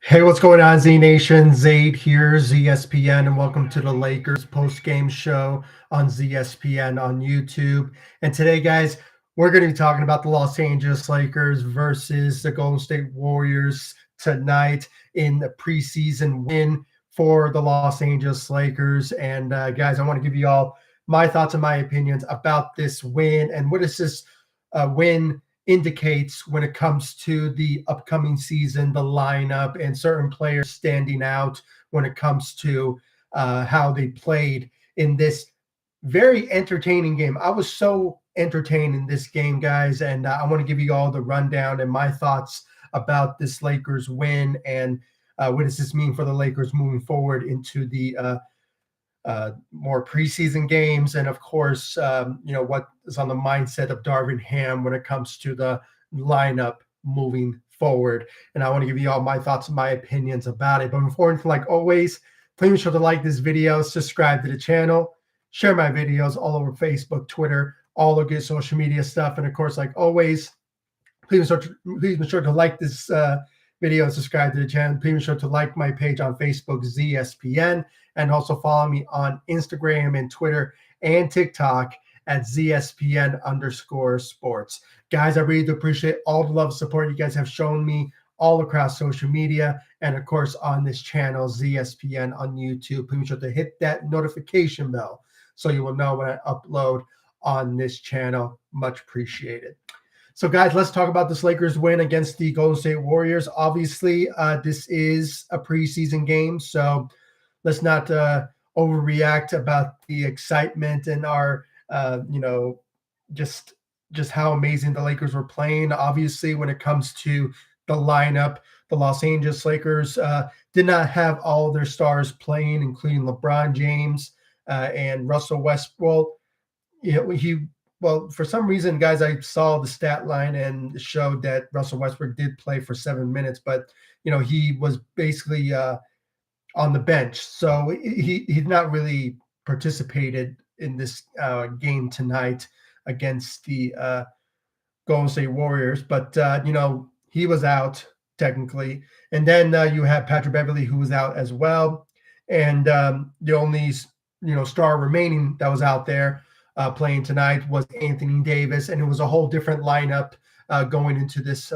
Hey, what's going on, Z Nation? Zaid here, ZSPN, and welcome to the Lakers post-game show on ZSPN on YouTube. And today, guys, we're going to be talking about the Los Angeles Lakers versus the Golden State Warriors tonight in the preseason win for the Los Angeles Lakers. And guys, I want to give you all my thoughts and my opinions about this win and what is this win indicates when it comes to the upcoming season, the lineup, and certain players standing out when it comes to how they played in this very entertaining game. I was so entertained in this game, guys, and I want to give you all the rundown and my thoughts about this Lakers win and what does this mean for the Lakers moving forward into the more preseason games, and of course, what is on the mindset of Darvin Ham when it comes to the lineup moving forward. And I want to give you all my thoughts and my opinions about it. But before anything, like always, please be sure to like this video, subscribe to the channel, share my videos all over Facebook, Twitter, all the good social media stuff. And of course, like always, please be sure to like this video and subscribe to the channel. Please be sure to like my page on Facebook, ZSPN, and also follow me on Instagram and Twitter and TikTok at ZSPN_sports. Guys, I really do appreciate all the love and support you guys have shown me all across social media and, of course, on this channel, ZSPN on YouTube. Please be sure to hit that notification bell so you will know when I upload on this channel. Much appreciated. So, guys, let's talk about this Lakers win against the Golden State Warriors. Obviously, this is a preseason game, so let's not overreact about the excitement and our, just how amazing the Lakers were playing. Obviously, when it comes to the lineup, the Los Angeles Lakers did not have all their stars playing, including LeBron James and Russell Westbrook. Well, for some reason, guys, I saw the stat line and it showed that Russell Westbrook did play for 7 minutes, but he was basically on the bench, so he's not really participated in this game tonight against the Golden State Warriors. But he was out technically, and then you have Patrick Beverley, who was out as well, and the only star remaining that was out there playing tonight was Anthony Davis, and it was a whole different lineup going into this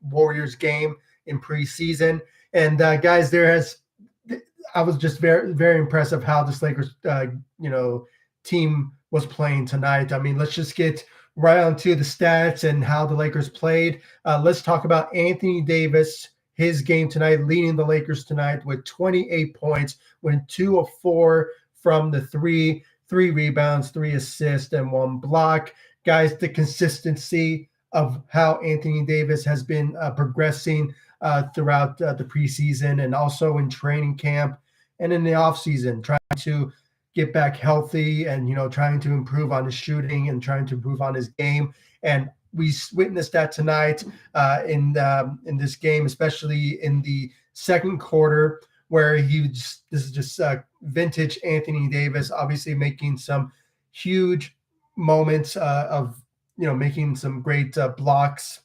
Warriors game in preseason. And guys, I was just very, very impressed of how this Lakers, team was playing tonight. I mean, let's just get right onto the stats and how the Lakers played. Let's talk about Anthony Davis, his game tonight, leading the Lakers tonight with 28 points, went 2 of 4 from the three rebounds, 3 assists, and 1 block. Guys, the consistency of how Anthony Davis has been progressing throughout the preseason and also in training camp and in the offseason, trying to get back healthy and, trying to improve on his shooting and trying to improve on his game. And we witnessed that tonight in this game, especially in the second quarter, where this is just vintage Anthony Davis, obviously making some huge moments of, making some great blocks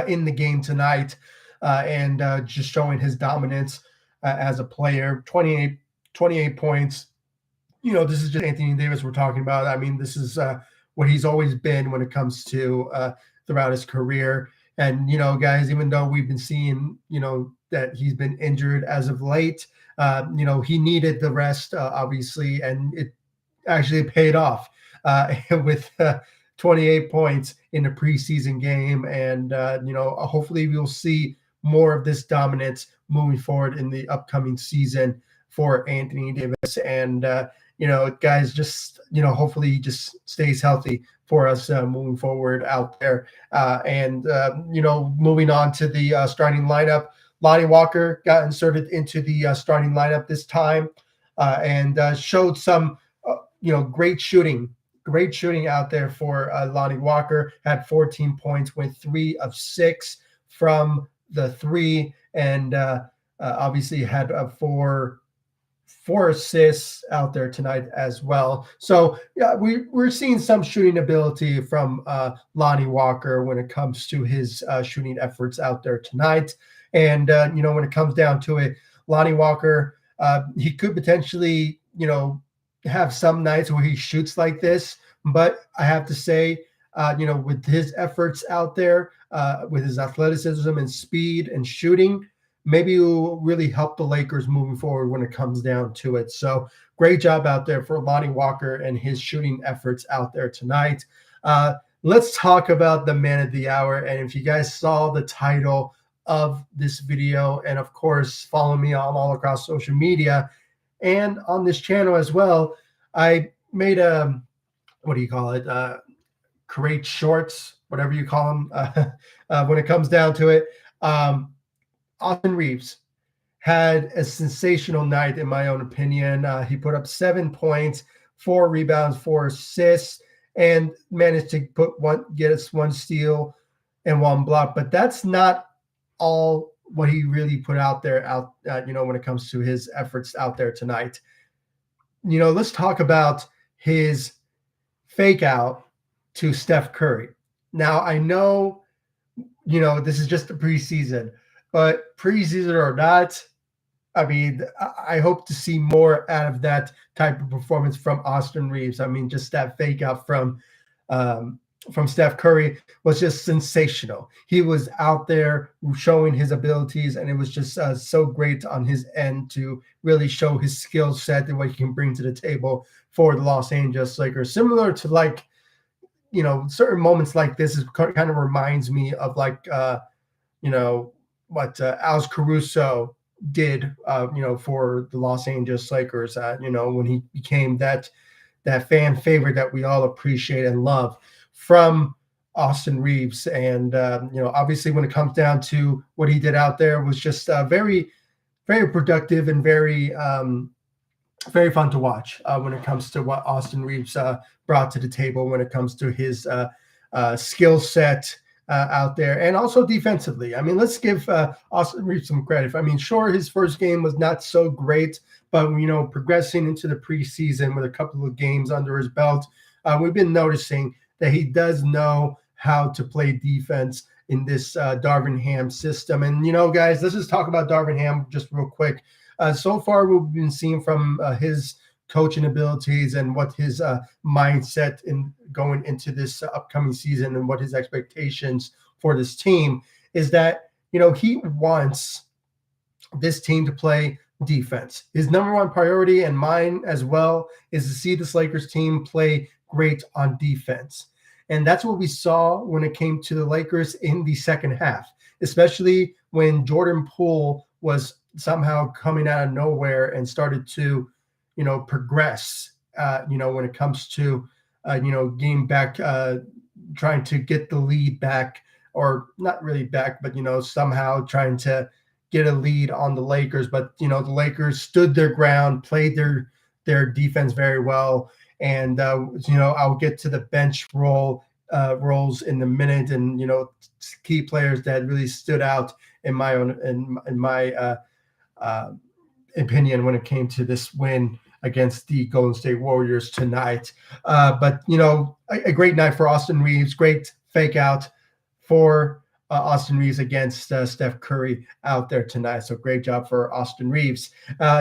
in the game tonight and just showing his dominance as a player. 28 points. This is just Anthony Davis we're talking about. I mean, this is what he's always been when it comes to throughout his career. And, guys, even though we've been seeing, that he's been injured as of late, he needed the rest, obviously, and it actually paid off with 28 points in a preseason game. And, hopefully we'll see more of this dominance moving forward in the upcoming season for Anthony Davis. And, guys, just, hopefully he just stays healthy for us moving forward out there. And moving on to the starting lineup, Lonnie Walker got inserted into the starting lineup this time and showed some, great shooting out there for Lonnie Walker. Had 14 points, went 3 of 6 from the 3, and obviously had 4 4 assists out there tonight as well. So yeah, we're seeing some shooting ability from Lonnie Walker when it comes to his shooting efforts out there tonight. And when it comes down to it, Lonnie Walker, he could potentially have some nights where he shoots like this, but I have to say, with his efforts out there, with his athleticism and speed and shooting, maybe it will really help the Lakers moving forward when it comes down to it. So great job out there for Lonnie Walker and his shooting efforts out there tonight. Let's talk about the man of the hour. And if you guys saw the title of this video, and of course, follow me on all across social media and on this channel as well, I made a, what do you call it? Create shorts, whatever you call them, when it comes down to it. Austin Reeves had a sensational night, in my own opinion. He put up 7 points, 4 rebounds, 4 assists, and managed to get us 1 steal and 1 block. But that's not all what he really put out there, when it comes to his efforts out there tonight. Let's talk about his fake out to Steph Curry. Now, I know, this is just the preseason, but preseason or not, I mean, I hope to see more out of that type of performance from Austin Reeves. I mean, just that fake out from Steph Curry was just sensational. He was out there showing his abilities, and it was just so great on his end to really show his skill set and what he can bring to the table for the Los Angeles Lakers. Similar to certain moments like this is kind of reminds me of what Alex Caruso did, for the Los Angeles Lakers, when he became that fan favorite that we all appreciate and love from Austin Reeves. And, obviously when it comes down to what he did out there was just very, very productive and very, very fun to watch when it comes to what Austin Reeves brought to the table when it comes to his skill set out there, and also defensively. I mean, let's give Austin Reeves some credit. I mean, sure, his first game was not so great, but progressing into the preseason with a couple of games under his belt, we've been noticing that he does know how to play defense in this Darvin Ham system. And guys, let's just talk about Darvin Ham just real quick. So far, we've been seeing from his coaching abilities and what his mindset in going into this upcoming season and what his expectations for this team is that, he wants this team to play defense. His number one priority, and mine as well, is to see this Lakers team play great on defense. And that's what we saw when it came to the Lakers in the second half, especially when Jordan Poole was somehow coming out of nowhere and started to progress, when it comes to, getting back, trying to get the lead back, or not really back, but, somehow trying to get a lead on the Lakers. But, the Lakers stood their ground, played their defense very well. And, I'll get to the bench roles in a minute, and, key players that really stood out in my own, in my opinion when it came to this win against the Golden State Warriors tonight. But, a great night for Austin Reeves, great fake out for Austin Reeves against Steph Curry out there tonight. So great job for Austin Reeves.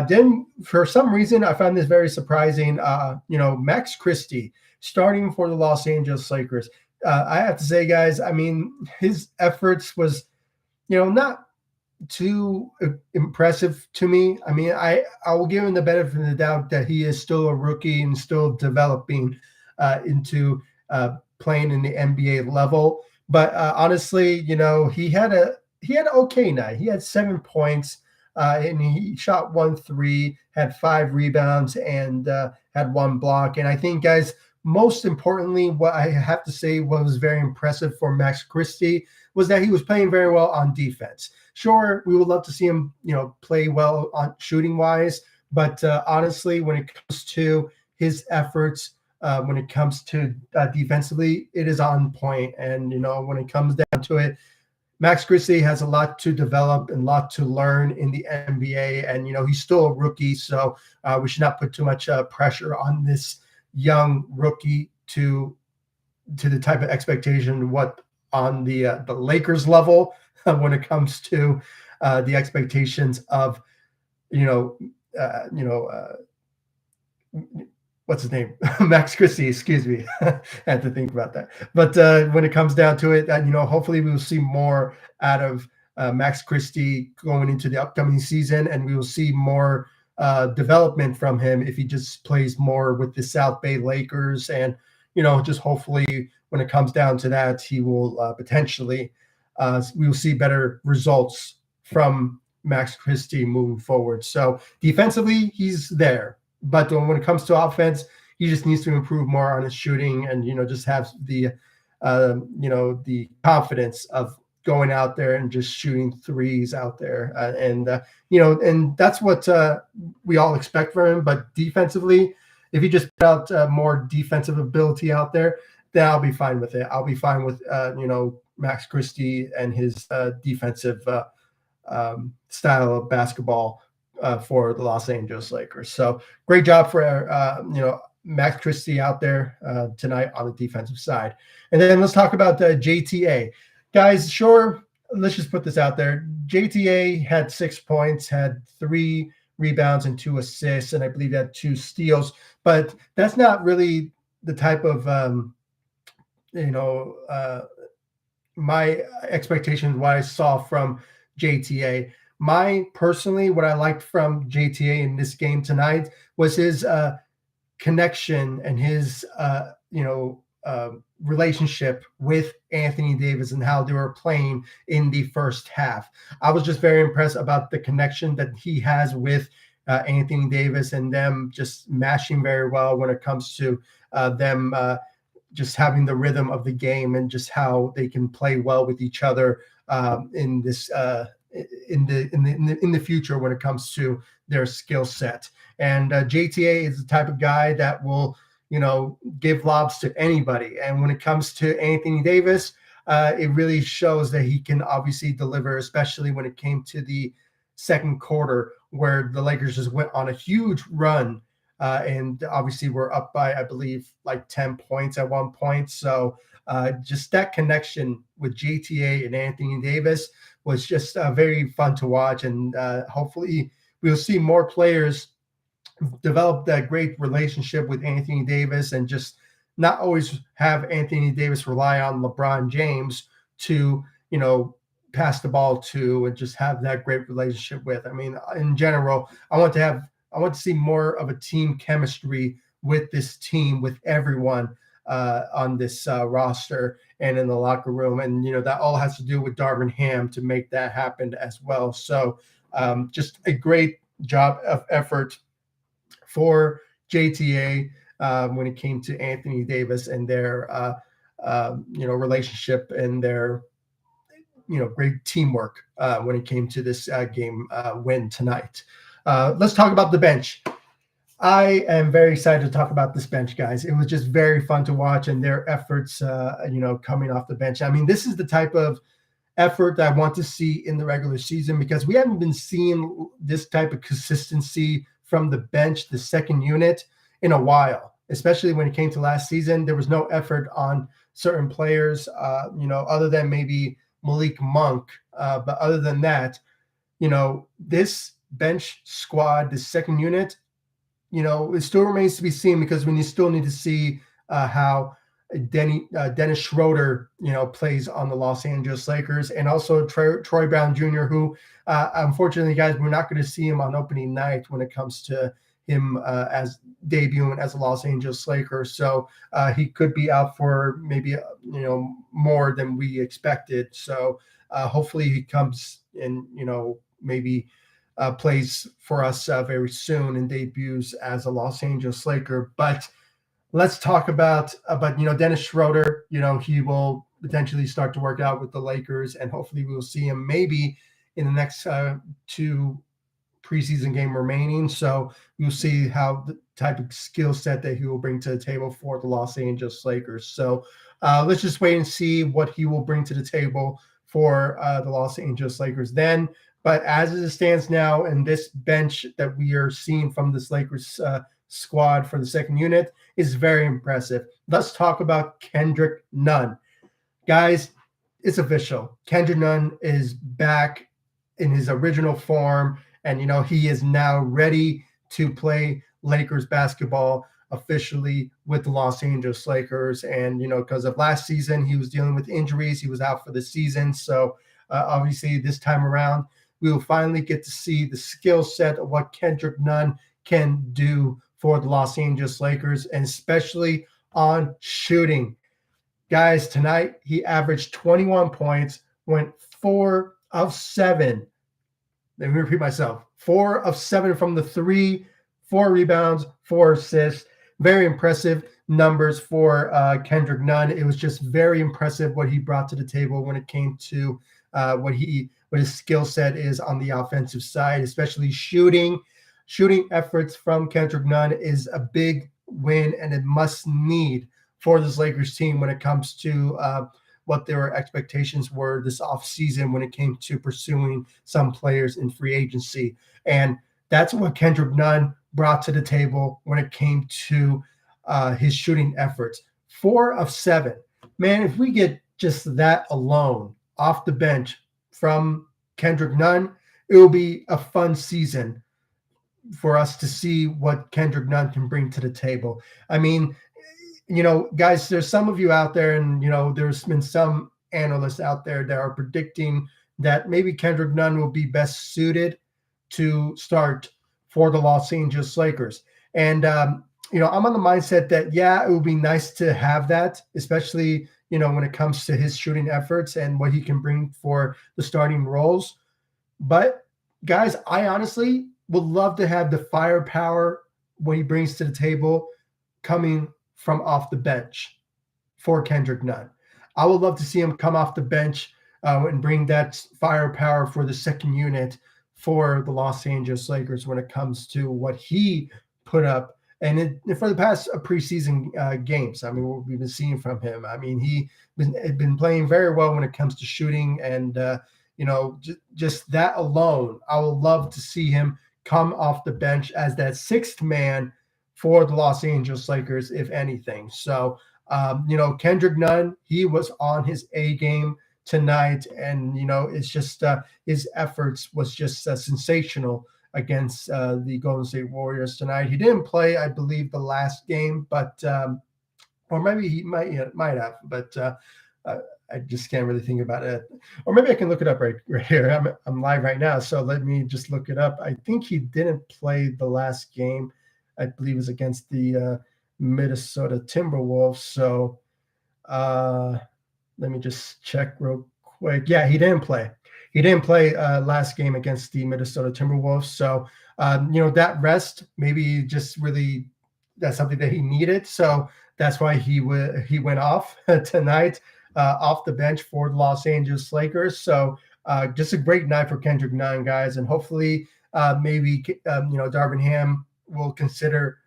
Then for some reason, I found this very surprising. Max Christie starting for the Los Angeles Lakers. I have to say, guys, I mean, his efforts was, not too impressive to me. I mean, I will give him the benefit of the doubt that he is still a rookie and still developing into playing in the NBA level. But honestly, he had an okay night. He had 7 points, and he shot 1 3, had 5 rebounds, and had 1 block. And I think, guys, most importantly, what I have to say what was very impressive for Max Christie was that he was playing very well on defense. Sure, we would love to see him, play well on shooting wise, but honestly, when it comes to his efforts, when it comes to defensively, it is on point. And when it comes down to it, Max Christie has a lot to develop and a lot to learn in the NBA, and he's still a rookie, so we should not put too much pressure on this young rookie to the type of expectation what on the Lakers level when it comes to the expectations of you know uh, you know uh, what's his name? Max Christie, excuse me. I had to think about that. But when it comes down to it, hopefully we will see more out of Max Christie going into the upcoming season, and we will see more development from him if he just plays more with the South Bay Lakers. And, just hopefully when it comes down to that, he will potentially, we will see better results from Max Christie moving forward. So defensively, he's there. But when it comes to offense, he just needs to improve more on his shooting and, just have the, the confidence of going out there and just shooting threes out there. And that's what we all expect from him. But defensively, if he just put out more defensive ability out there, then I'll be fine with it. I'll be fine with, Max Christie and his defensive style of basketball for the Los Angeles Lakers. So great job for Max Christie out there tonight on the defensive side. And then let's talk about JTA. Guys, sure, let's just put this out there. JTA had 6 points, had 3 rebounds and 2 assists, and I believe he had 2 steals. But that's not really the type of my expectations, what I saw from JTA. What I liked from JTA in this game tonight was his connection and his relationship with Anthony Davis and how they were playing in the first half. I was just very impressed about the connection that he has with Anthony Davis and them just mashing very well when it comes to them just having the rhythm of the game and just how they can play well with each other in this in the future when it comes to their skill set. And JTA is the type of guy that will give lobs to anybody. And when it comes to Anthony Davis, it really shows that he can obviously deliver, especially when it came to the second quarter where the Lakers just went on a huge run. And obviously we're up by, I believe, like 10 points at one point. So just that connection with JTA and Anthony Davis was just very fun to watch. And hopefully we'll see more players develop that great relationship with Anthony Davis and just not always have Anthony Davis rely on LeBron James to, pass the ball to and just have that great relationship with. I mean, in general, I want to see more of a team chemistry with this team, with everyone on this roster and in the locker room. And, that all has to do with Darvin Ham to make that happen as well. So just a great job of effort for JTA when it came to Anthony Davis and their, relationship and their, great teamwork when it came to this game win tonight. Let's talk about the bench. I am very excited to talk about this bench, guys. It was just very fun to watch and their efforts, coming off the bench. I mean, this is the type of effort that I want to see in the regular season because we haven't been seeing this type of consistency from the bench, the second unit, in a while, especially when it came to last season. There was no effort on certain players, other than maybe Malik Monk. But other than that, this bench squad, this second unit, it still remains to be seen because when you still need to see how Dennis Schroeder, plays on the Los Angeles Lakers, and also Troy Brown Jr., who, unfortunately, guys, we're not going to see him on opening night when it comes to him as debuting as a Los Angeles Laker. So he could be out for maybe, more than we expected. So hopefully he comes and, maybe plays for us very soon and debuts as a Los Angeles Laker. But let's talk about Dennis Schroeder. He will potentially start to work out with the Lakers, and hopefully we will see him maybe in the next 2 preseason game remaining. So we'll see how the type of skill set that he will bring to the table for the Los Angeles Lakers. So let's just wait and see what he will bring to the table for the Los Angeles Lakers then. But as it stands now, and this bench that we are seeing from this Lakers squad for the second unit is very impressive. Let's talk about Kendrick Nunn. Guys, it's official. Kendra Nunn is back in his original form, and he is now ready to play Lakers basketball officially with the Los Angeles Lakers. And because of last season, he was dealing with injuries. He was out for the season. So obviously this time around, we will finally get to see the skill set of what Kendrick Nunn can do for the Los Angeles Lakers, and especially on shooting. Guys, tonight he averaged 21 points, went 4 of 7. Let me repeat myself. 4 of 7 from the 3, 4 rebounds, 4 assists. Very impressive numbers for Kendrick Nunn. It was just very impressive what he brought to the table when it came to what his skill set is on the offensive side, especially shooting. Shooting efforts from Kendrick Nunn is a big win and a must need for this Lakers team when it comes to what their expectations were this offseason when it came to pursuing some players in free agency. And that's what Kendrick Nunn brought to the table when it came to his shooting efforts. 4 of 7. Man, if we get just that alone off the bench from Kendrick Nunn, it will be a fun season for us to see what Kendrick Nunn can bring to the table. I mean, guys, there's some of you out there, and, there's been some analysts out there that are predicting that maybe Kendrick Nunn will be best suited to start for the Los Angeles Lakers. And, I'm on the mindset that, yeah, it would be nice to have that, especially, when it comes to his shooting efforts and what he can bring for the starting roles. But, guys, I honestly would love to have the firepower, what he brings to the table, coming from off the bench for Kendrick Nunn. I would love to see him come off the bench and bring that firepower for the second unit for the Los Angeles Lakers when it comes to what he put up. And for the past preseason games, I mean, what we've been seeing from him. I mean, he's been playing very well when it comes to shooting. And, just that alone, I would love to see him come off the bench as that sixth man for the Los Angeles Lakers, if anything. So, Kendrick Nunn, he was on his A game tonight, and it's just his efforts was just sensational against the Golden State Warriors tonight. He didn't play, I believe, the last game, but or maybe he might have, but I just can't really think about it. Or maybe I can look it up right here. I'm live right now, so let me just look it up. I think he didn't play the last game. I believe it was against the Minnesota Timberwolves. So let me just check real quick. Yeah, he didn't play. He didn't play last game against the Minnesota Timberwolves. So, that rest maybe just really that's something that he needed. So that's why he went off tonight off the bench for the Los Angeles Lakers. So just a great night for Kendrick Nunn, guys. And hopefully maybe, Darvin Ham will consider,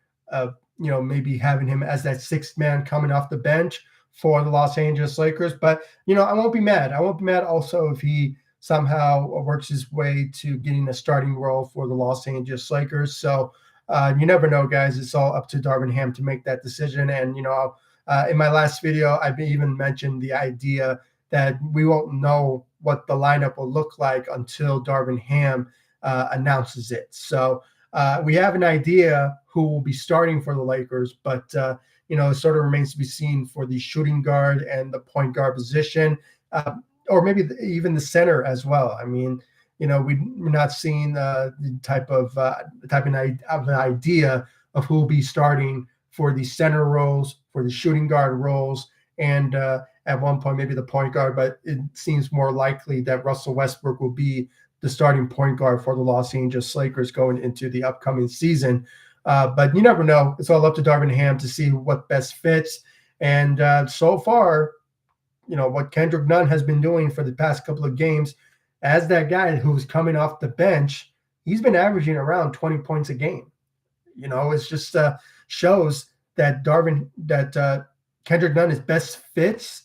maybe having him as that sixth man coming off the bench for the Los Angeles Lakers. But, I won't be mad. I won't be mad also if he somehow works his way to getting a starting role for the Los Angeles Lakers. So you never know, guys. It's all up to Darvin Ham to make that decision. And, in my last video, I've even mentioned the idea that we won't know what the lineup will look like until Darvin Ham announces it. So we have an idea who will be starting for the Lakers, but, it sort of remains to be seen for the shooting guard and the point guard position, or maybe even the center as well. I mean, we're not seeing the type of an idea of who will be starting for the center roles, for the shooting guard roles, and at one point maybe the point guard. But it seems more likely that Russell Westbrook will be the starting point guard for the Los Angeles Lakers going into the upcoming season. But you never know. It's all up to Darvin Ham to see what best fits. And so far, what Kendrick Nunn has been doing for the past couple of games as that guy who's coming off the bench, he's been averaging around 20 points a game. It's just shows that Kendrick Nunn is best fits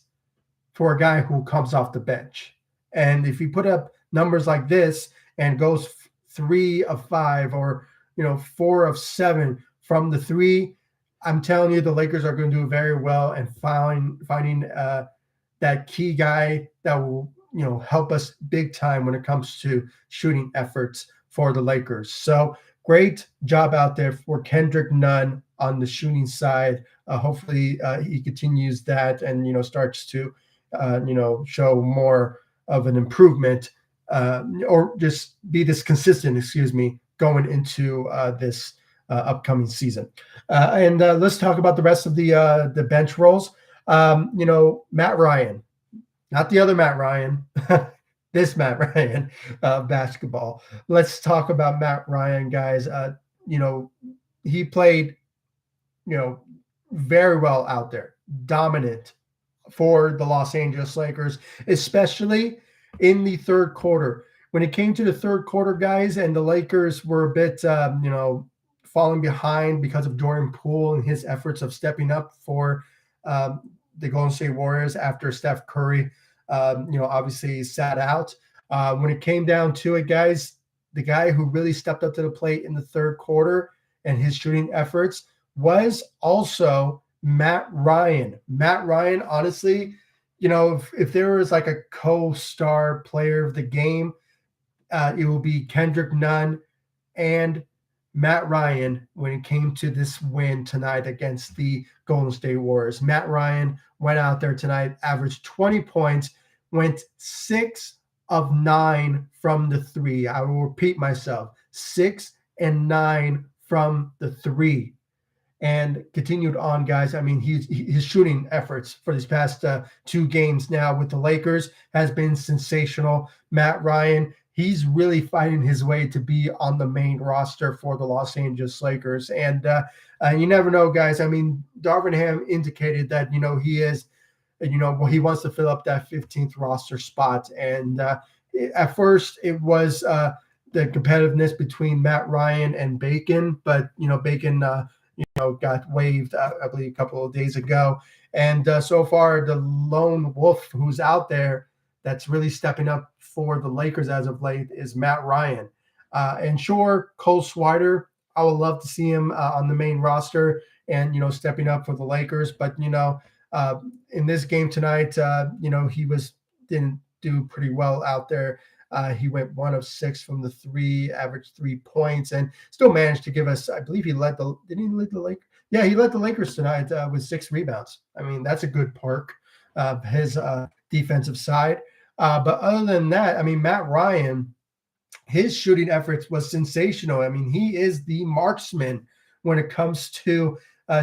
for a guy who comes off the bench. And if he put up numbers like this and goes 3 of 5 or 4 of 7 from the three, I'm telling you, the Lakers are going to do very well and finding that key guy that will help us big time when it comes to shooting efforts for the Lakers. So great job out there for Kendrick Nunn on the shooting side. Hopefully he continues that and starts to show more of an improvement or just be this consistent, going into this upcoming season. And let's talk about the rest of the bench roles. Matt Ryan, not the other Matt Ryan, this Matt Ryan basketball. Let's talk about Matt Ryan, guys. He played, very well out there, dominant for the Los Angeles Lakers, especially in the third quarter. When it came to the third quarter, guys, and the Lakers were a bit, falling behind because of Jordan Poole and his efforts of stepping up for the Golden State Warriors after Steph Curry, obviously sat out. When it came down to it, guys, the guy who really stepped up to the plate in the third quarter and his shooting efforts was also Matt Ryan. Matt Ryan, honestly, if there was like a co-star player of the game, it will be Kendrick Nunn and Matt Ryan when it came to this win tonight against the Golden State Warriors. Matt Ryan went out there tonight, averaged 20 points, went 6 of 9 from the three. I will repeat myself, 6 and 9 from the three. And continued on, guys. I mean, his shooting efforts for these past 2 games now with the Lakers has been sensational. Matt Ryan, he's really fighting his way to be on the main roster for the Los Angeles Lakers. And you never know, guys. I mean, Darvin Ham indicated that, he is, he wants to fill up that 15th roster spot. And at first it was the competitiveness between Matt Ryan and Bacon, but, Bacon got waived, I believe, a couple of days ago. And so far, the lone wolf who's out there that's really stepping up for the Lakers as of late is Matt Ryan. And sure, Cole Swider, I would love to see him on the main roster and, stepping up for the Lakers. But, in this game tonight, he didn't do pretty well out there. He went 1 of 6 from the three, averaged 3 points, and still managed to give us, I believe he lead the Lakers? Yeah, he led the Lakers tonight with 6 rebounds. I mean, that's a good perk of his defensive side. But other than that, I mean, Matt Ryan, his shooting efforts was sensational. I mean, he is the marksman when it comes to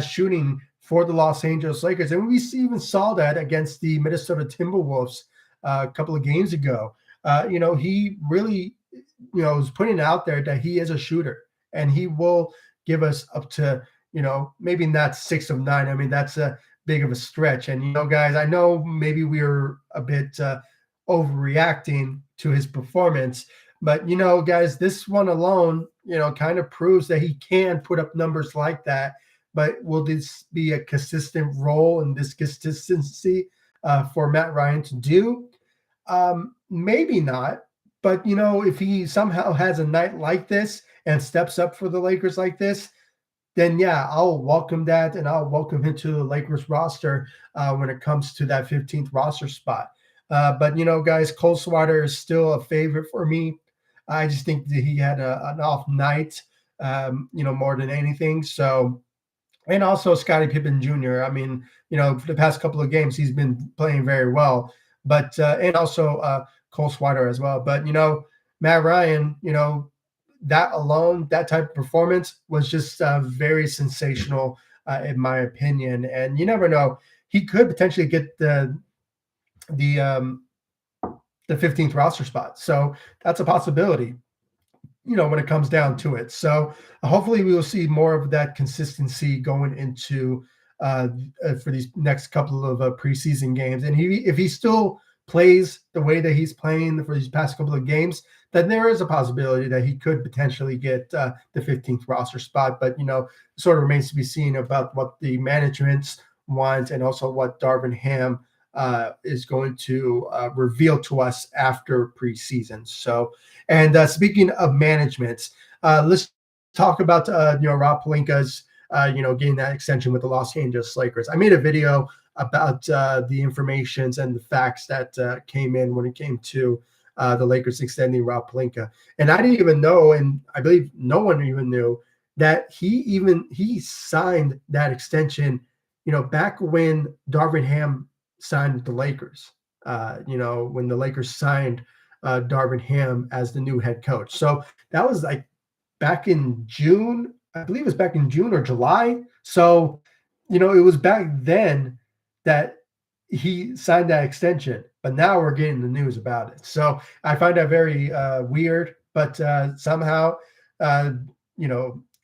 shooting for the Los Angeles Lakers. And we even saw that against the Minnesota Timberwolves a couple of games ago. He really, is putting out there that he is a shooter and he will give us up to, maybe not 6 of 9. I mean, that's a big of a stretch. And, guys, I know maybe we were a bit overreacting to his performance, but, guys, this one alone, kind of proves that he can put up numbers like that. But will this be a consistent role and this consistency for Matt Ryan to do? Maybe not, but if he somehow has a night like this and steps up for the Lakers like this, then yeah, I'll welcome that and I'll welcome him to the Lakers roster when it comes to that 15th roster spot. But guys, Cole Swider is still a favorite for me. I just think that he had an off night, more than anything. So, and also Scottie Pippen Jr. I mean, for the past couple of games, he's been playing very well. But and also Cole Swider as well. But Matt Ryan, that alone, that type of performance was just very sensational in my opinion. And you never know, he could potentially get the 15th roster spot. So that's a possibility, when it comes down to it. So hopefully we will see more of that consistency going into for these next couple of preseason games. And if he still plays the way that he's playing for these past couple of games, then there is a possibility that he could potentially get the 15th roster spot. But, sort of remains to be seen about what the management want and also what Darvin Ham is going to reveal to us after preseason. So, and speaking of management, let's talk about Rob Pelinka's getting that extension with the Los Angeles Lakers. I made a video about the informations and the facts that came in when it came to the Lakers extending Rob Pelinka, and I didn't even know, and I believe no one even knew that he signed that extension, back when Darvin Ham signed with the Lakers. When the Lakers signed Darvin Ham as the new head coach. So that was like back in June. I believe it was back in June or July. So, it was back then that he signed that extension, but now we're getting the news about it. So I find that very weird, but somehow,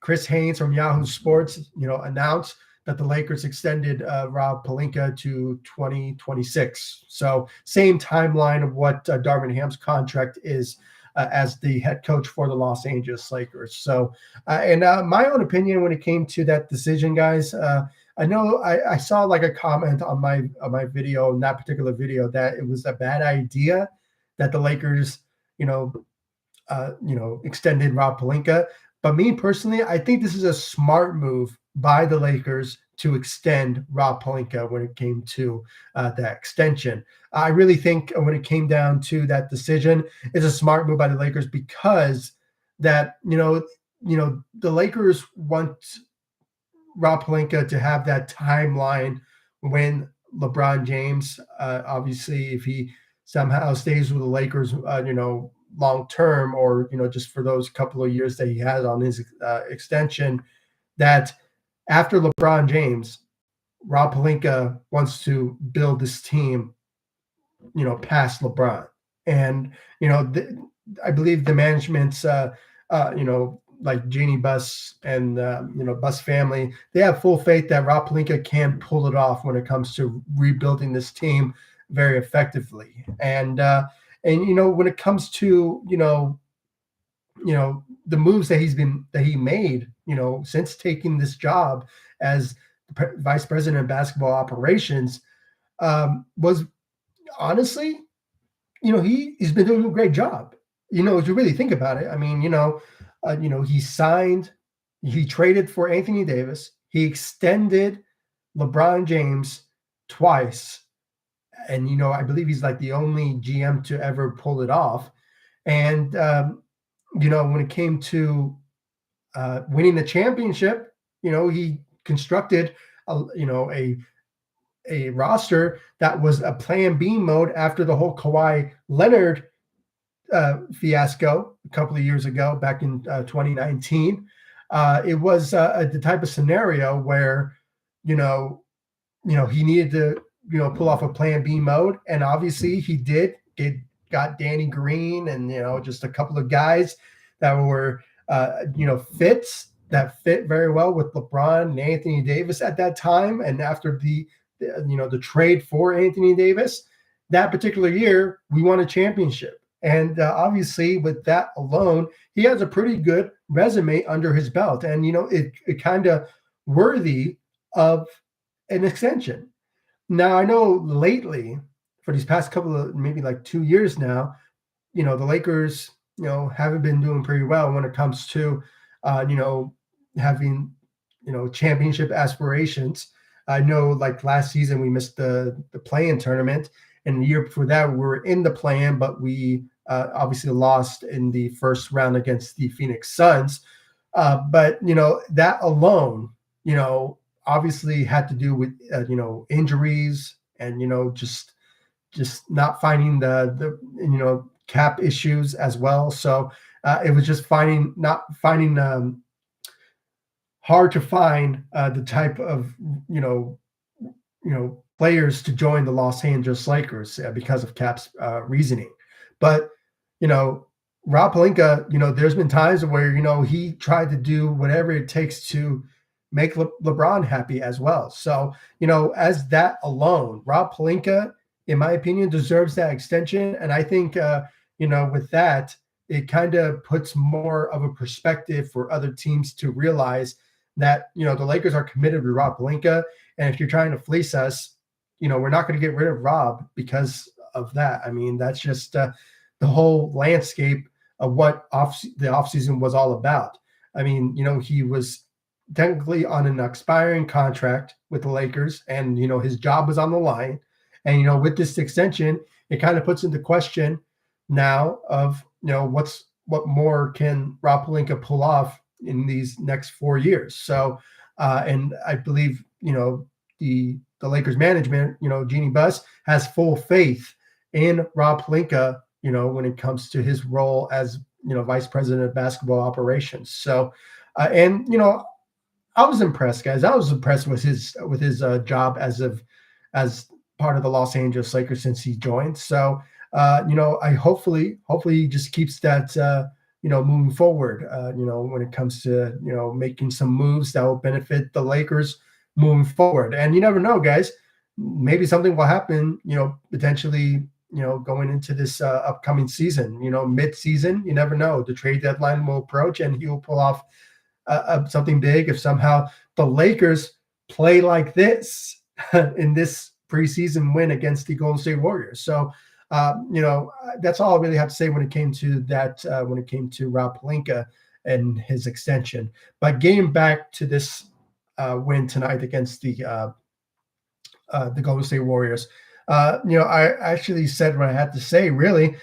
Chris Haynes from Yahoo Sports, announced that the Lakers extended Rob Pelinka to 2026. So same timeline of what Darvin Ham's contract is as the head coach for the Los Angeles Lakers. So, and my own opinion when it came to that decision, guys, I know I saw like a comment on my video, in that particular video, that it was a bad idea that the Lakers, extended Rob Pelinka. But me personally, I think this is a smart move by the Lakers to extend Rob Pelinka when it came to that extension. I really think when it came down to that decision, it's a smart move by the Lakers because that, the Lakers want Rob Pelinka to have that timeline when LeBron James, obviously, if he somehow stays with the Lakers, long term, or just for those couple of years that he has on his extension, that after LeBron James, Rob Pelinka wants to build this team, past LeBron, and I believe the management's, like Jeannie Buss and Buss family, they have full faith that Rob Pelinka can pull it off when it comes to rebuilding this team very effectively. And when it comes to the moves that he made, since taking this job as vice president of basketball operations, was honestly, he's been doing a great job. If you really think about it, I mean, he traded for Anthony Davis. He extended LeBron James twice. And, I believe he's like the only GM to ever pull it off. And, when it came to winning the championship, he constructed a roster that was a plan B mode after the whole Kawhi Leonard fiasco a couple of years ago, back in 2019. It was the type of scenario where, he needed to, pull off a plan B mode. And obviously he did. Got Danny Green and, just a couple of guys that were, fits that fit very well with LeBron and Anthony Davis at that time. And after the trade for Anthony Davis, that particular year, we won a championship. And obviously with that alone, he has a pretty good resume under his belt. And, it kind of worthy of an extension. Now, I know lately, for these past couple of, maybe like 2 years now, the Lakers, haven't been doing pretty well when it comes to, having, championship aspirations. I know like last season we missed the play-in tournament, and the year before that we were in the play-in, but we obviously lost in the first round against the Phoenix Suns. But, that alone, obviously had to do with, injuries and, just not finding the cap issues as well. So it was just not finding hard to find the type of, players to join the Los Angeles Lakers because of cap's reasoning. But, Rob Pelinka, there's been times where, he tried to do whatever it takes to make LeBron happy as well. So, as that alone, Rob Pelinka, in my opinion, deserves that extension. And I think, with that, it kind of puts more of a perspective for other teams to realize that, the Lakers are committed to Rob Pelinka. And if you're trying to fleece us, we're not going to get rid of Rob because of that. I mean, that's just the whole landscape of what the offseason was all about. I mean, he was technically on an expiring contract with the Lakers, and his job was on the line. And with this extension, it kind of puts into question now of what more can Rob Pelinka pull off in these next 4 years. So, and I believe the Lakers management, Jeannie Buss, has full faith in Rob Pelinka, when it comes to his role as vice president of basketball operations. So, and I was impressed, guys. I was impressed with his job as part of the Los Angeles Lakers since he joined. So, I hopefully he just keeps that moving forward. When it comes to making some moves that will benefit the Lakers moving forward. And you never know, guys. Maybe something will happen. Potentially. Going into this upcoming season. Mid-season, you never know. The trade deadline will approach, and he will pull off something big if somehow the Lakers play like this in this preseason win against the Golden State Warriors. So, that's all I really have to say when it came to that, when it came to Rob Pelinka and his extension. But getting back to this win tonight against the Golden State Warriors, I actually said what I had to say, really.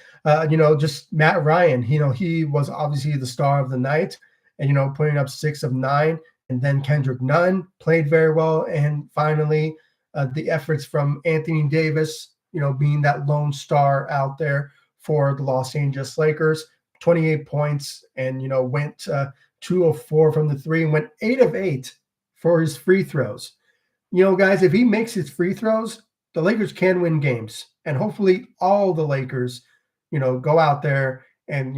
Just Matt Ryan, he was obviously the star of the night, and, putting up 6 of 9. And then Kendrick Nunn played very well. And finally, the efforts from Anthony Davis, being that lone star out there for the Los Angeles Lakers, 28 points, and, went 2 of 4 from the three and went 8 of 8 for his free throws. Guys, if he makes his free throws, the Lakers can win games. And hopefully all the Lakers, go out there and,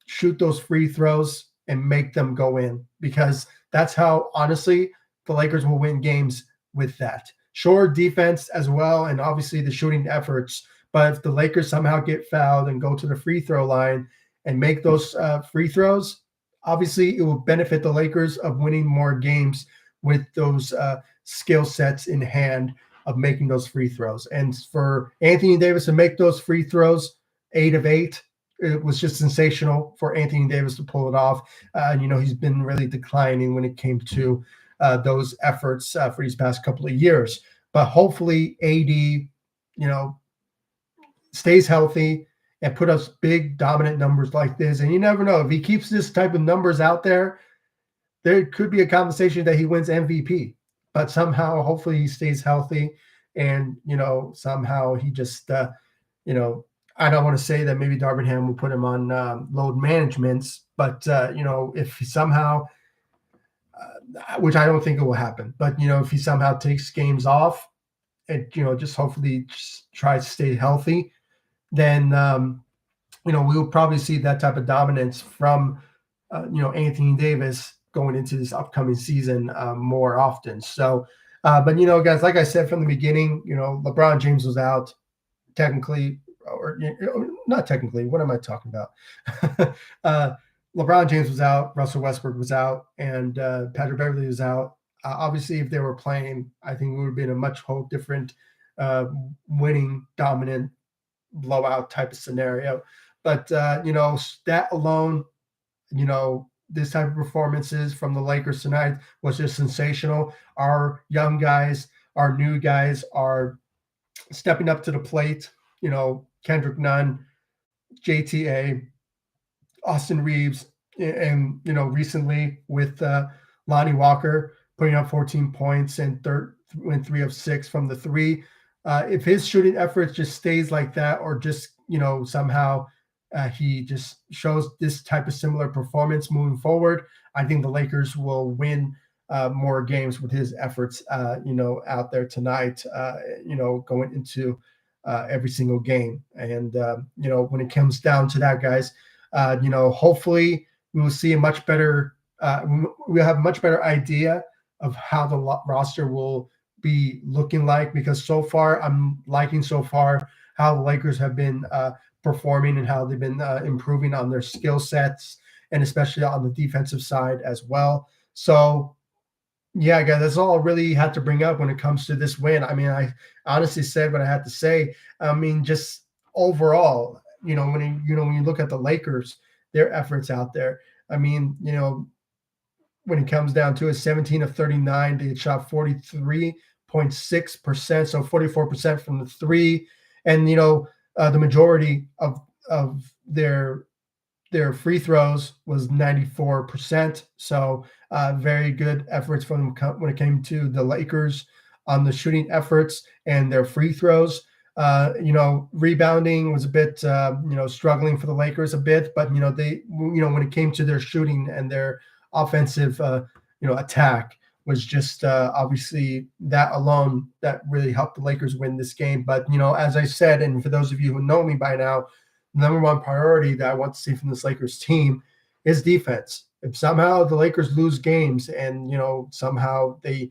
shoot those free throws and make them go in, because that's how, honestly, the Lakers will win games with that. Sure, defense as well, and obviously the shooting efforts. But if the Lakers somehow get fouled and go to the free throw line and make those free throws, obviously it will benefit the Lakers of winning more games with those skill sets in hand of making those free throws. And for Anthony Davis to make those free throws, 8 of 8, it was just sensational for Anthony Davis to pull it off. He's been really declining when it came to those efforts for these past couple of years. But hopefully AD, stays healthy and put up big dominant numbers like this. And you never know, if he keeps this type of numbers out there could be a conversation that he wins MVP. But somehow, hopefully, he stays healthy, and somehow he just, I don't want to say that maybe Darvin Ham will put him on load management, but if he somehow, which I don't think it will happen, but if he somehow takes games off, and just hopefully just tries to stay healthy, then we will probably see that type of dominance from Anthony Davis going into this upcoming season more often. So, but guys, like I said from the beginning, LeBron James was out technically, or not technically. What am I talking about? LeBron James was out, Russell Westbrook was out, and Patrick Beverley was out. Obviously, if they were playing, I think we would have been a much whole different winning, dominant, blowout type of scenario. But that alone, this type of performances from the Lakers tonight was just sensational. Our young guys, our new guys are stepping up to the plate. Kendrick Nunn, JTA, Austin Reeves, and recently with Lonnie Walker putting up 14 points and went 3 of 6 from the three. If his shooting efforts just stays like that, or just somehow he just shows this type of similar performance moving forward, I think the Lakers will win more games with his efforts, out there tonight, going into every single game. And, when it comes down to that, guys, hopefully we will see a much better, we'll have a much better idea of how the roster will be looking like, because so far I'm liking how the Lakers have been performing and how they've been improving on their skill sets, and especially on the defensive side as well. So, Yeah, guys, that's all I really had to bring up when it comes to this win. I mean, I honestly said what I had to say. I mean, just overall, when you look at the Lakers, their efforts out there. I mean, when it comes down to it, 17 of 39, they shot 43.6%, so 44% from the three, and the majority of their free throws was 94%. So very good efforts from when it came to the Lakers on the shooting efforts and their free throws. Rebounding was a bit, struggling for the Lakers a bit, but when it came to their shooting and their offensive, attack was just obviously that alone that really helped the Lakers win this game. But as I said, and for those of you who know me by now, number one priority that I want to see from this Lakers team is defense. If somehow the Lakers lose games and somehow they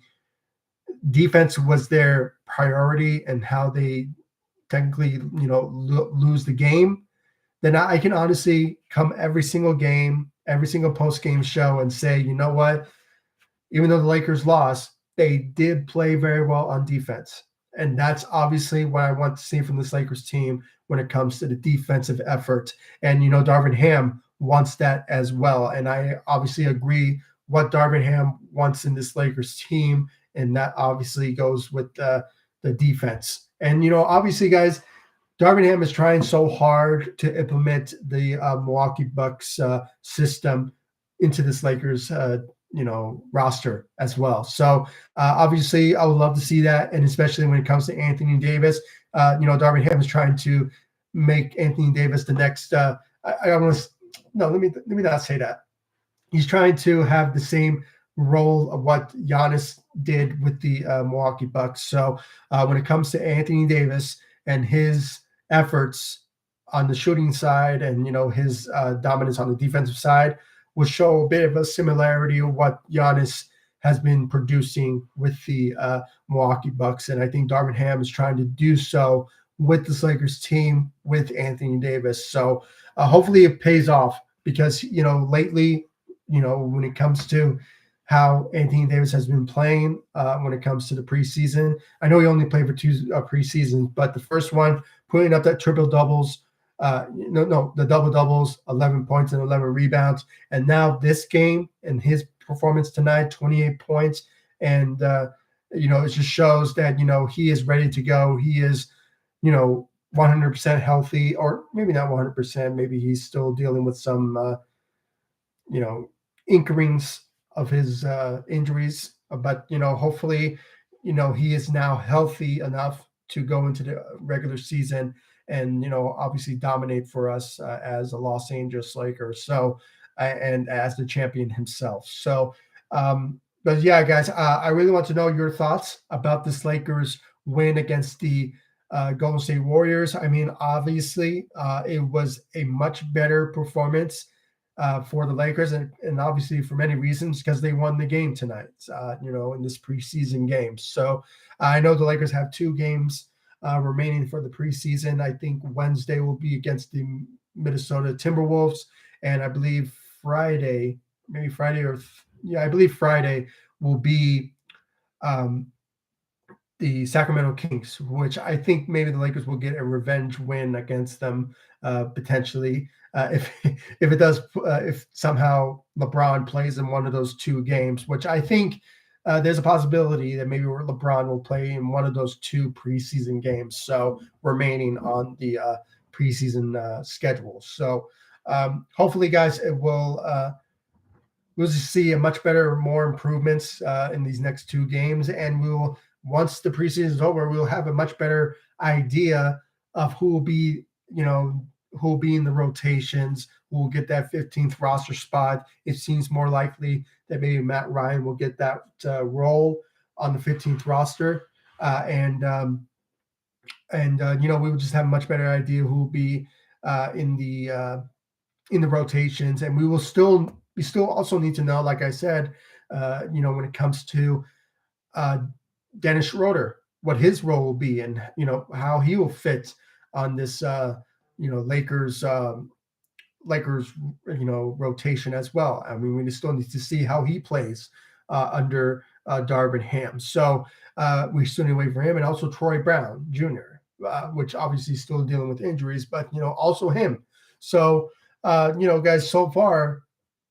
defense was their priority and how they technically lose the game, then I can honestly come every single game, every single post game show and say, you know what, even though the Lakers lost, they did play very well on defense. And that's obviously what I want to see from this Lakers team when it comes to the defensive effort. And, Darvin Ham wants that as well. And I obviously agree what Darvin Ham wants in this Lakers team. And that obviously goes with the defense. And, obviously, guys, Darvin Ham is trying so hard to implement the Milwaukee Bucks system into this Lakers roster as well. So obviously I would love to see that. And especially when it comes to Anthony Davis, Darvin Ham is trying to make Anthony Davis the next, I almost, no, let me not say that. He's trying to have the same role of what Giannis did with the Milwaukee Bucks. So when it comes to Anthony Davis and his efforts on the shooting side and, his dominance on the defensive side, will show a bit of a similarity of what Giannis has been producing with the Milwaukee Bucks. And I think Darvin Ham is trying to do so with this Lakers team with Anthony Davis. So hopefully it pays off because, lately, when it comes to how Anthony Davis has been playing when it comes to the preseason, I know he only played for two preseasons, but the first one, putting up that triple doubles, the double doubles, 11 points and 11 rebounds. And now this game and his performance tonight, 28 points. And, it just shows that, he is ready to go. He is, 100% healthy, or maybe not 100%. Maybe he's still dealing with some, inkerings of his injuries. But, hopefully, he is now healthy enough to go into the regular season and obviously dominate for us as a Los Angeles Lakers. So and as the champion himself. So, but yeah, guys, I really want to know your thoughts about this Lakers win against the Golden State Warriors. I mean, obviously, it was a much better performance for the Lakers, and obviously for many reasons because they won the game tonight. In this preseason game. So I know the Lakers have two games remaining for the preseason. I think Wednesday will be against the Minnesota Timberwolves, and I believe Friday, I believe Friday will be the Sacramento Kings, which I think maybe the Lakers will get a revenge win against them potentially if it does if somehow LeBron plays in one of those two games, which I think there's a possibility that maybe LeBron will play in one of those two preseason games. So remaining on the preseason schedule. So hopefully, guys, it will. We'll just see a much better, more improvements in these next two games, and we'll once the preseason is over, we'll have a much better idea of who will be, who will be in the rotations, who will get that 15th roster spot. It seems more likely that maybe Matt Ryan will get that role on the 15th roster, we will just have a much better idea who will be in the rotations, and we still also need to know, like I said, when it comes to Dennis Schroeder, what his role will be, and how he will fit on this Lakers rotation as well. I mean, we still need to see how he plays under Darvin Ham. So we're still waiting for him, and also Troy Brown Jr., which obviously is still dealing with injuries, but also him. So guys, so far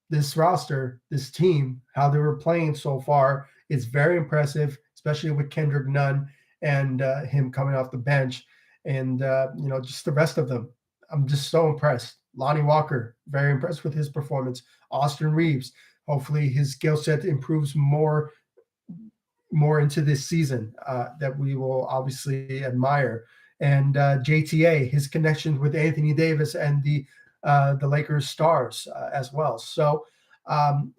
this roster, this team, how they were playing so far is very impressive, especially with Kendrick Nunn and him coming off the bench, and just the rest of them. I'm just so impressed. Lonnie Walker, very impressed with his performance. Austin Reeves, hopefully his skill set improves more into this season, that we will obviously admire. And JTA, his connections with Anthony Davis and the Lakers stars as well. So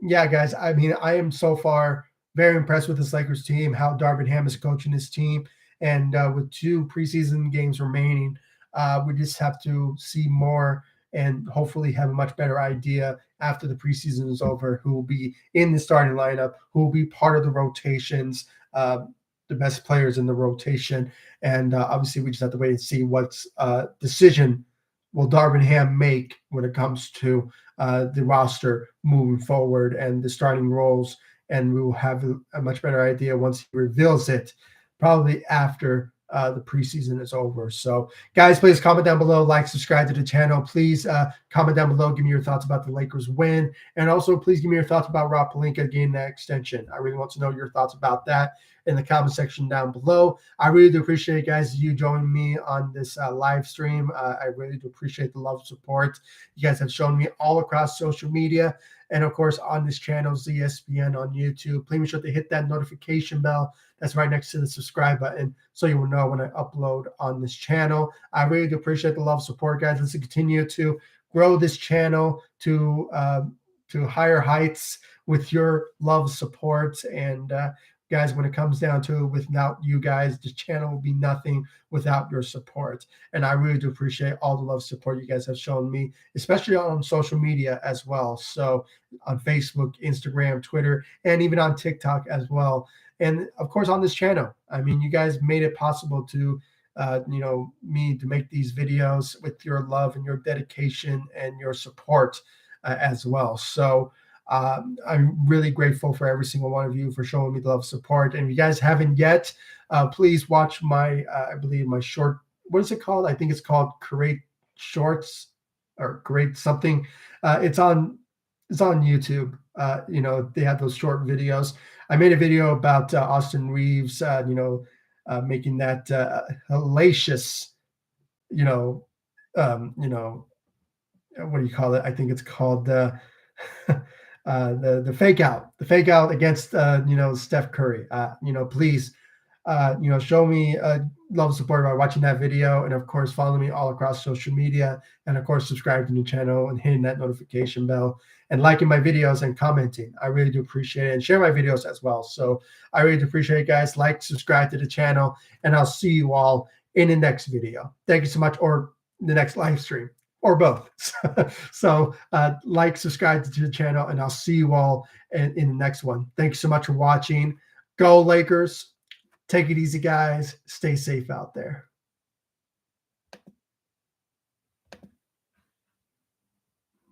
yeah, guys, I mean, I am so far very impressed with this Lakers team, how Darvin Ham is coaching his team. And with 2 preseason games remaining, we just have to see more and hopefully have a much better idea after the preseason is over who will be in the starting lineup, who will be part of the rotations, the best players in the rotation. And obviously, we just have to wait and see what decision will Darvin Ham make when it comes to the roster moving forward and the starting roles. And we will have a much better idea once he reveals it, probably after the preseason is over. So, guys, please comment down below, like, subscribe to the channel. Please comment down below, give me your thoughts about the Lakers win, and also please give me your thoughts about Rob Pelinka getting that extension. I really want to know your thoughts about that in the comment section down below. I really do appreciate, guys, you joining me on this live stream. I really do appreciate the love and support you guys have shown me all across social media, and of course on this channel, ZSPN on YouTube. Please make sure to hit that notification bell that's right next to the subscribe button, so you will know when I upload on this channel. I really do appreciate the love support, guys. Let's continue to grow this channel to higher heights with your love support. And guys, when it comes down to it, without you guys, the channel will be nothing without your support. And I really do appreciate all the love support you guys have shown me, especially on social media as well. So on Facebook, Instagram, Twitter, and even on TikTok as well. And of course on this channel. I mean, you guys made it possible to me to make these videos with your love and your dedication and your support as well. So I'm really grateful for every single one of you for showing me the love support. And if you guys haven't yet, please watch my I believe my short, what is it called? I think it's called Create Shorts or Create something. It's on YouTube. They have those short videos. I made a video about Austin Reeves, making that hellacious, what do you call it? I think it's called the fake out, against Steph Curry. Please show me love and support by watching that video, and of course follow me all across social media, and of course subscribe to the channel and hitting that notification bell and liking my videos and commenting. I really do appreciate it, and share my videos as well. So I really do appreciate it, guys. Like, subscribe to the channel, and I'll see you all in the next video. Thank you so much, or the next live stream, or both. So like, subscribe to the channel, and I'll see you all in the next one. Thank you so much for watching. Go Lakers. Take it easy, guys. Stay safe out there.